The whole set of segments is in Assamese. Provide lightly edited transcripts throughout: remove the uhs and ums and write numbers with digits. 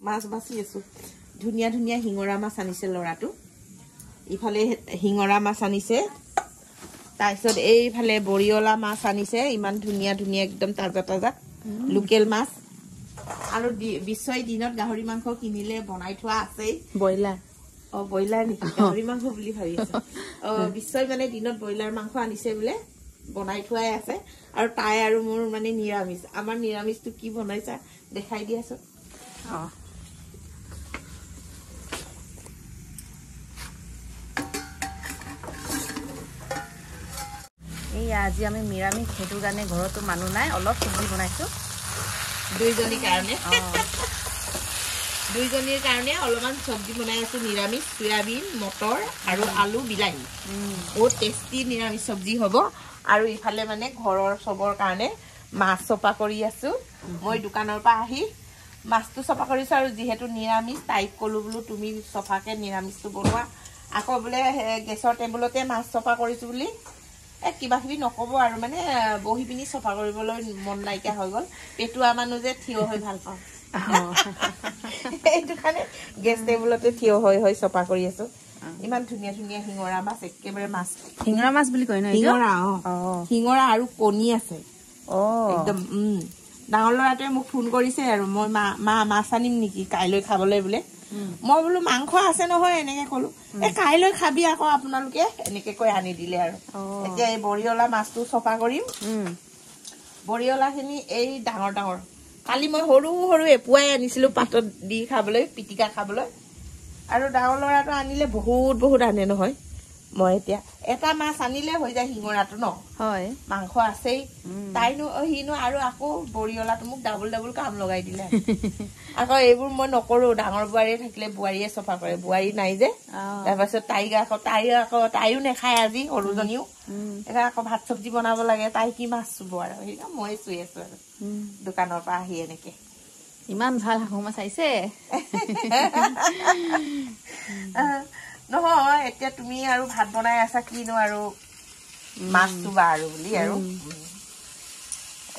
মাছ বাছি আছো ধুনিয়া ধুনিয়া হিঙৰা মাছ আনিছে লৰাটো ইফালে হিঙৰা মাছ আনিছে তাৰপিছত এইফালে বৰিয়লা মাছ আনিছে ইমান ধুনিয়া ধুনিয়া একদম তাজা তাজা লোকেল মাছ আৰু বিশ্বই দিনত গাহৰি মাংস কিনিলে বনাই থোৱা আছে বইলাৰ বইলাৰ নেকি গাহৰি মাংস বুলি ভাবি আছো বিশ্বই মানে দিনত বইলাৰ মাংস আনিছে বোলে বনাই থোৱাই আছে আৰু তাই আৰু মোৰ মানে নিৰামিষ আমাৰ নিৰামিষটো কি বনাইছা দেখাই দিয়াছো এই আজি আমি নিৰামিষ হেতু কাৰণে ঘৰতো মানুহ নাই অলপ চব্জি বনাইছো দুইজনীৰ কাৰণে অলপমান চব্জি বনাই আছো নিৰামিষ সয়াবিন মটৰ আৰু আলু বিলাহী বহুত টেষ্টি নিৰামিষ চব্জি হ'ব আৰু ইফালে মানে ঘৰৰ চবৰ কাৰণে মাছ চপা কৰি আছো মই দোকানৰ পৰা আহি মাছটো চপা কৰিছো আৰু যেহেতু নিৰামিষ তাইক কলো বোলো তুমি চফাকে নিৰামিষটো বনোৱা আকৌ বোলে গেছৰ টেবুলতে মাছ চপা কৰিছো বুলি কিবা কিবি নকব আৰু মানে বহি পিনি চফা কৰিবলৈ মন নাইকিয়া হৈ গল পেটুৱা মানুহ যে থিয় হৈ ভাল পাওঁ এইটো কাৰণে গেছ টেবুলতে থিয় হৈ চফা কৰি আছো ইমান ধুনিয়া ধুনিয়া হিঙৰা মাছ একেবাৰে মাছ হিঙৰা মাছ বুলি কয় ন হিঙৰা আৰু কণী আছে একদম ডাঙৰ ল'ৰাটোৱে মোক ফোন কৰিছে আৰু মই মা মাছ আনিম নেকি কাইলৈ খাবলৈ বোলে মই বোলো মাংস আছে নহয় এনেকে কলো কাইলৈ খাবি আকৌ আপোনালোকে এনেকে কৈ আনি দিলে আৰু এতিয়া এই বৰিয়লা মাছটো চফা কৰিম বৰিয়লা খিনি এই ডাঙৰ ডাঙৰ কালি মই সৰু সৰু এপুৱাই আনিছিলো পাতত দি খাবলৈ পিটিকা খাবলৈ আৰু ডাঙৰ ল'ৰাটো আনিলে বহুত বহুত আনে নহয় মই এতিয়া এটা মাছ আনিলে হৈ যায় হিঙৰাটো ন হয় মাংস আছেই তাইনো হিনো আৰু আকৌ বৰিয়লাটো মোক ডাবল ডাবল কাম লগাই দিলে আকৌ এইবোৰ মই নকৰো ডাঙৰ বোৱাৰীয়ে থাকিলে বোৱাৰীয়ে চফা কৰে বোৱাৰী নাই যে তাৰপাছত তাইও নেখায় আজি সৰুজনীও এতিয়া আকৌ ভাত চব্জি বনাব লাগে তাই কি মাছ চুব আৰু সেইকাৰণে মই চুই আছো আৰু দোকানৰ পৰা আহি এনেকে ইমান ভাল শাহু মাছ আহিছে নহয় এতিয়া তুমি আৰু ভাত বনাই আছা কিনো আৰু মাছ চুবা আৰু বুলি আৰু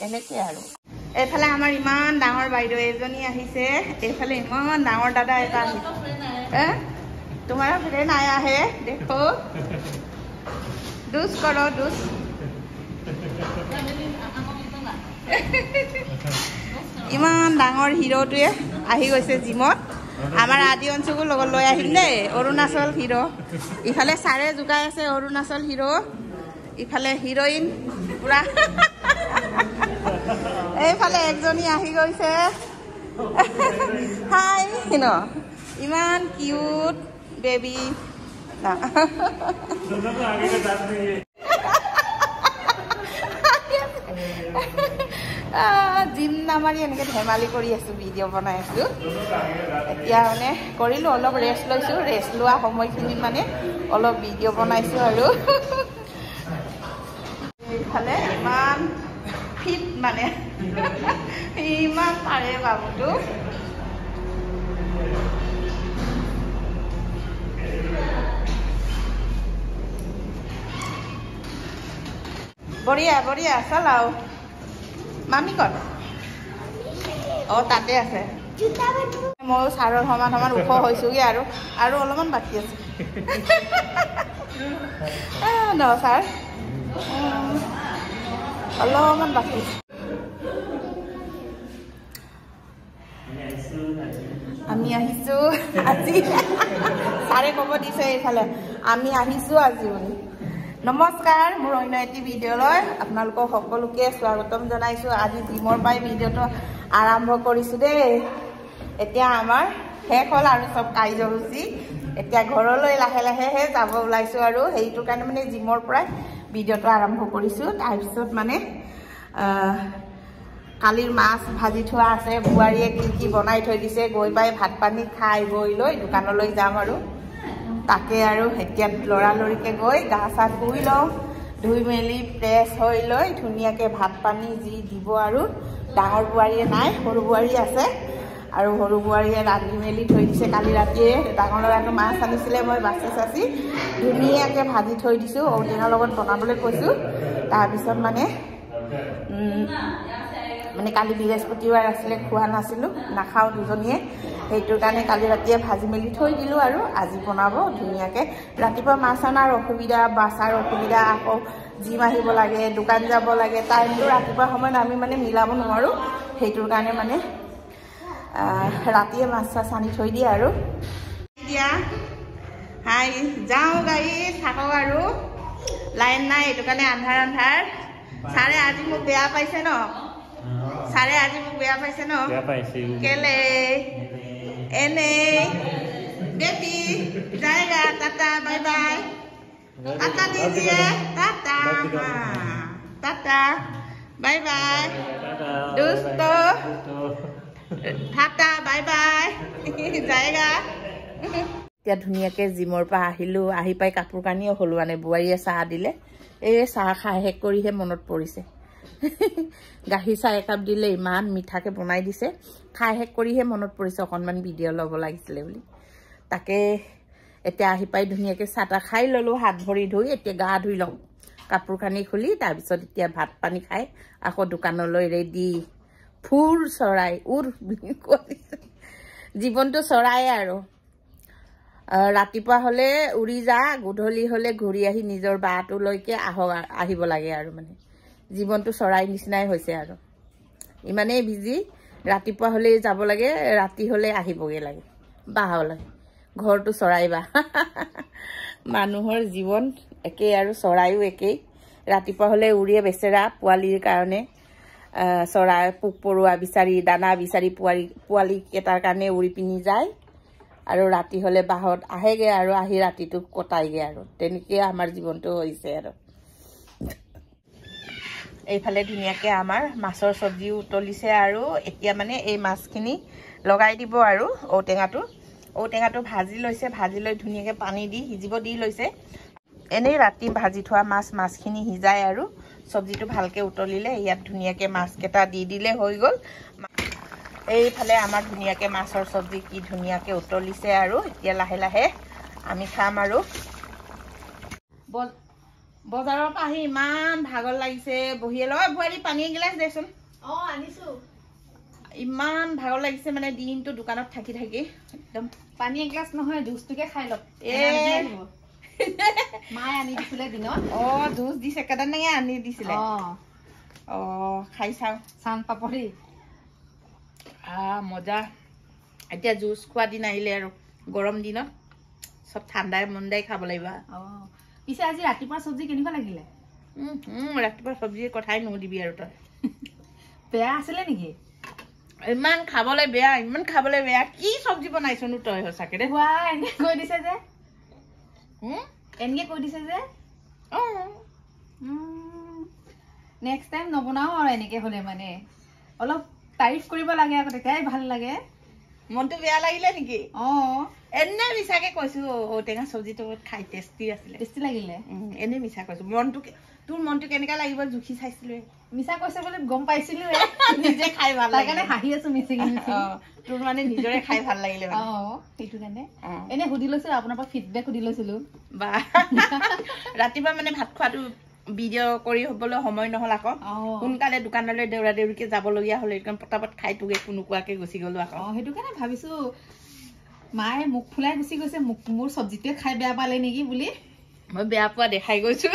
এনেকে আৰু এইফালে আমাৰ ইমান ডাঙৰ বাইদেউ এজনী আহিছে এইফালে ইমান ডাঙৰ দাদা এটা আহিছে তোমাৰ ফ্ৰেণ্ড আয়া হে দেখো দুস কৰো দুস ইমান ডাঙৰ হিৰোটোৱে আহি গৈছে জিমত আমাৰ আদি অঞ্চলকো লগত লৈ আহিম দেই অৰুণাচল হিৰো ইফালে চাৰে জোকাই আছে অৰুণাচল হিৰো ইফালে হিৰোইন পুৰা এইফালে একজনী আহি গৈছে হাই ন ইমান কিউট বেবি জিম নামাৰি এনেকে ধেমালি কৰি আছো ভিডিঅ' বনাই আছো এতিয়া মানে কৰিলো অলপ ৰেষ্ট লৈছো ৰেষ্ট লোৱা সময়খিনিত মানে অলপ ভিডিঅ' বনাইছো আৰু এইফালে ইমান ফিট মানে ইমান পাৰে বাবুটো বঢ়িয়া বঢ়িয়া চালাও মামি কত তাতে আছে মই ছাৰৰ সমান সমান ওখ হৈছোগে আৰু অলপমান বাকী আছে ন ছাৰ অলপমান বাকী আমি আহিছো আজি ছাৰে ক'ব দিছে এইফালে আমি আহিছো আজি বুলি নমস্কাৰ মোৰ অন্য এটি ভিডিঅ'লৈ আপোনালোকক সকলোকে স্বাগতম জনাইছো আজি জিমৰ পৰাই ভিডিঅ'টো আৰম্ভ কৰিছো দেই এতিয়া আমাৰ শেষ হ'ল আৰু চব কাৰ্যসূচী এতিয়া ঘৰলৈ লাহে লাহেহে যাব ওলাইছো আৰু সেইটো কাৰণে মানে জিমৰ পৰাই ভিডিঅ'টো আৰম্ভ কৰিছো তাৰপিছত মানে কালিৰ মাছ ভাজি থোৱা আছে বোৱাৰীয়ে কি কি বনাই থৈ দিছে গৈ পাই ভাত পানী খাই গৈ লৈ দোকানলৈ যাম আৰু তাকে আৰু এতিয়া লৰালৰিকে গৈ গা চা ধুই লওঁ ধুই মেলি ফ্ৰেছ হৈ লৈ ধুনীয়াকৈ ভাত পানী যি দিব আৰু ডাঙৰ বোৱাৰীয়ে নাই সৰু বোৱাৰী আছে আৰু সৰু বোৱাৰীয়ে ৰান্ধি মেলি থৈ দিছে কালি ৰাতিয়ে ডাঙৰ ল'ৰাটো মাছ আনিছিলে মই বাচি চাচি ধুনীয়াকৈ ভাজি থৈ দিছোঁ ঔটেঙাৰ লগত বনাবলৈ কৈছোঁ তাৰপিছত মানে মানে কালি বৃহস্পতিবাৰ আছিলে খোৱা নাছিলোঁ নাখাওঁ দুজনীয়ে সেইটোৰ কাৰণে কালি ৰাতিয়ে ভাজি মেলি থৈ দিলোঁ আৰু আজি বনাব ধুনীয়াকৈ ৰাতিপুৱা মাছ অনাৰ অসুবিধা বাছাৰ অসুবিধা আকৌ জিম আহিব লাগে দোকান যাব লাগে টাইমটো ৰাতিপুৱা সময়ত আমি মানে মিলাব নোৱাৰোঁ সেইটোৰ কাৰণে মানে ৰাতিয়ে মাছ চাছ আনি থৈ দিয়ে আৰু এতিয়া হাই যাওঁ গাড়ী থাকক আৰু লাইন নাই এইটো কাৰণে আন্ধাৰ আন্ধাৰ ছাৰে আজি মোক বেয়া পাইছে ন ছাৰে আজি মোক বেয়া পাইছে ন কেলে এনে বেবি যায়গা tata bye bye Tata দিজিয়ে Tata tata bye bye দুষ্ট টাটা বাই বাই যায়গা এতিয়া ধুনীয়াকৈ জিমৰ পৰা আহিলোঁ আহি পাই কাপোৰ কানিও হ'লোঁ মানে বোৱাৰীয়ে চাহ দিলে এই চাহ খাই শেষ কৰিহে মনত পৰিছে গাখীৰ চাহ একাপ দিলে ইমান মিঠাকৈ বনাই দিছে খাই শেষ কৰিহে মনত পৰিছে অকণমান ভিডিঅ' ল'ব লাগিছিলে বুলি তাকে এতিয়া আহি পাই ধুনীয়াকৈ চাহ তাহ খাই ল'লোঁ হাত ভৰি ধুই এতিয়া গা ধুই লওঁ কাপোৰ কানি খুলি তাৰপিছত এতিয়া ভাত পানী খাই আকৌ দোকানলৈ ৰেডি ফুল চৰাই জীৱনটো চৰাই আৰু ৰাতিপুৱা হ'লে উৰি যা গধূলি হ'লে ঘূৰি আহি নিজৰ বাটোলৈকে আহিব লাগে আৰু মানে জীৱনটো চৰাই নিচিনাই হৈছে আৰু ইমানেই বিজি ৰাতিপুৱা হ'লে যাব লাগে ৰাতি হ'লে আহিবগৈ লাগে বাহলৈ ঘৰটো চৰাই বা মানুহৰ জীৱন একেই আৰু চৰাইও একেই ৰাতিপুৱা হ'লে উৰিয়ে বেচেৰা পোৱালিৰ কাৰণে চৰাই পোক পৰুৱা বিচাৰি দানা বিচাৰি পোৱালি কেইটাৰ কাৰণে উৰি পিনি যায় আৰু ৰাতি হ'লে বাহত আহেগৈ আৰু আহি ৰাতিটো কটাইগৈ আৰু তেনেকৈ আমাৰ জীৱনটো হৈছে আৰু এইফালে ধুনীয়াকৈ আমাৰ মাছৰ চব্জিও উতলিছে আৰু এতিয়া মানে এই মাছখিনি লগাই দিব আৰু ঔটেঙাটো ভাজি লৈছে ভাজি লৈ ধুনীয়াকৈ পানী দি সিজিব দি লৈছে এনেই ৰাতি ভাজি থোৱা মাছখিনি সিজাই আৰু চব্জিটো ভালকৈ উতলিলে ইয়াত ধুনীয়াকৈ মাছকেইটা দি দিলে হৈ গ'ল এইফালে আমাৰ ধুনীয়াকৈ মাছৰ চব্জি কি ধুনীয়াকৈ উতলিছে আৰু এতিয়া লাহে লাহে আমি খাম আৰু বজাৰৰ পৰা আহি ইমান ভাগৰ লাগিছে বহিয়ে লয় বোৱাৰী পানী এগিলাচ দেচোন আনিছো ইমান ভাগৰ লাগিছে মানে দিনটো দোকানত থাকি থাকি একদম পানী এগিলাচ নহয় জুচটোকে খাই লওক মায়ে আনি দিছিলে দিনত জুচ দিছে কেনেকৈ আনি দিছিলে খাই চাওঁ চান পাপৰি মজা এতিয়া জুচ খোৱা দিন আহিলে আৰু গৰম দিনত চব ঠাণ্ডাই মন্দাই খাব লাগিব পিছে আজি ৰাতিপুৱা চব্জি কেনেকুৱা লাগিলে ৰাতিপুৱা চব্জিৰ কথাই নুসুধিবি আৰু তই বেয়া আছিলে নেকি ইমান খাবলৈ বেয়া কি চব্জি বনাইছনো তই সঁচাকে দে এনেকে কৈ দিছে যে নেক্সট টাইম নবনাও আৰু এনেকে হ'লে মানে অলপ তাৰিফ কৰিব লাগে আকৌ তেতিয়াই ভাল লাগে মনটো বেয়া লাগিলে নেকি এনে মিছাকে কৈছো ঔটেঙা চব্জিটো খাই টেষ্টি লাগিলে এনে মিছা কৈছো তোৰ মনটো কেনেকা লাগিব জুখি চাইছিলো মিছা কৈছে বুলি গম পাইছিলো নিজে খাই ভাল লাগে কাৰণে হাঁহি আছো মিছিকি তোৰ মানে নিজৰে খাই ভাল লাগিলে সেইটো কাৰণে এনে সুধি লৈছিলো আপোনাৰ পৰা ফিডবেক সুধি লৈছিলো বা ৰাতিপুৱা মানে ভাত খোৱাটো ভিডিঅ' কৰি হ'বলৈ সময় নহ'ল আকৌ সোনকালে দোকানলৈ দেউৰা দেউৰীকে যাবলগীয়া হ'ল একদম পটাপট খাই তোকে নোকোৱাকে গুচি গ'লো আকৌ সেইটো কাৰণে ভাবিছো মায়ে মুখ ফুলাই গুচি গৈছে মোৰ চব্জিটোৱে খাই বেয়া পালে নেকি বুলি মই বেয়া পোৱা দেখাই গৈছো